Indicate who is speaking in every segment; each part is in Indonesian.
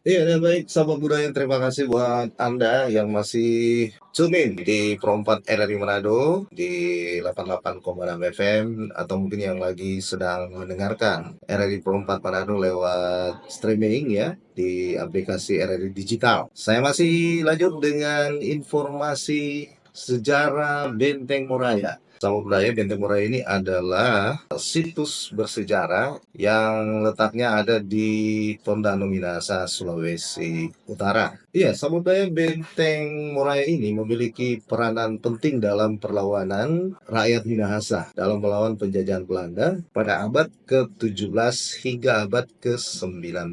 Speaker 1: Iya, dan baik sahabat budaya, terima kasih buat Anda yang masih tune in di Perempat RRI Manado di 88,6 FM atau mungkin yang lagi sedang mendengarkan RRI Perempat Manado lewat streaming ya di aplikasi RRI Digital. Saya masih lanjut dengan informasi sejarah Benteng Moraya. Sahabat budaya, Benteng Moraya ini adalah situs bersejarah yang letaknya ada di Tondano Minahasa, Sulawesi Utara. Iya, samudaya Benteng Moraya ini memiliki peranan penting dalam perlawanan rakyat Minahasa dalam melawan penjajahan Belanda pada abad ke-17 hingga abad ke-19.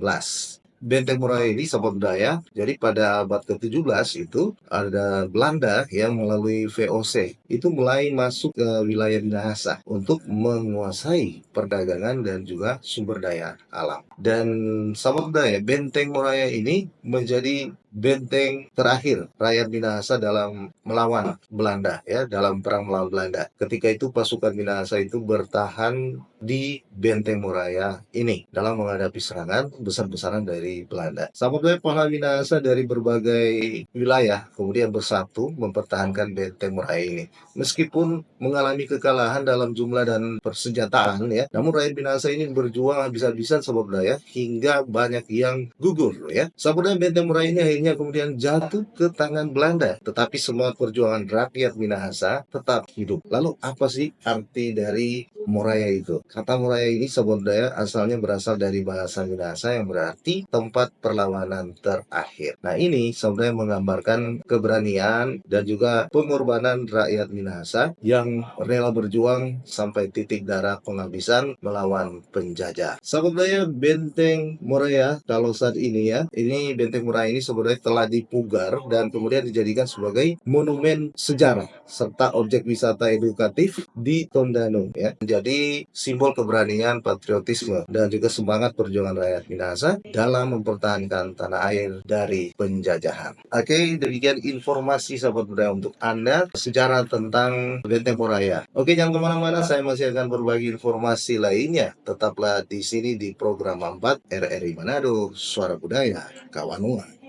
Speaker 1: Benteng Moraya ini sahabat budaya, jadi pada abad ke-17 itu ada Belanda yang melalui VOC itu mulai masuk ke wilayah Minahasa untuk menguasai perdagangan dan juga sumber daya alam. Dan sahabat budaya, Benteng Moraya ini menjadi benteng terakhir rakyat Minahasa dalam melawan Belanda ya, dalam perang melawan Belanda. Ketika itu pasukan Minahasa itu bertahan di Benteng Moraya ini dalam menghadapi serangan besar-besaran dari Belanda. Sahabat pahlawan Minahasa dari berbagai wilayah kemudian bersatu mempertahankan Benteng Moraya ini. Meskipun mengalami kekalahan dalam jumlah dan persenjataan ya, namun rakyat Minahasa ini berjuang habis-habisan sahabat budaya hingga banyak yang gugur ya. Sahabat budaya, Benteng Moraya ini akhirnya kemudian jatuh ke tangan Belanda, tetapi semua perjuangan rakyat Minahasa tetap hidup. Lalu apa sih arti dari Moraya itu? Kata Moraya ini sahabat budaya asalnya berasal dari bahasa Minahasa yang berarti tempat perlawanan terakhir. Nah ini sebenarnya menggambarkan keberanian dan juga pengorbanan rakyat Minahasa yang rela berjuang sampai titik darah penghabisan melawan penjajah. Sahabat budaya, Benteng Moraya kalau saat ini ya, ini Benteng Moraya ini sebenarnya telah dipugar dan kemudian dijadikan sebagai monumen sejarah serta objek wisata edukatif di Tondano ya. Jadi simbol keberanian, patriotisme dan juga semangat perjuangan rakyat Minahasa dalam mempertahankan tanah air dari penjajahan. Oke, demikian informasi sahabat budaya untuk Anda sejarah tentang Benteng Moraya. Oke, jangan kemana-mana, saya masih akan berbagi informasi lainnya. Tetaplah di sini di program 4 RRI Manado, Suara Budaya Kawanua.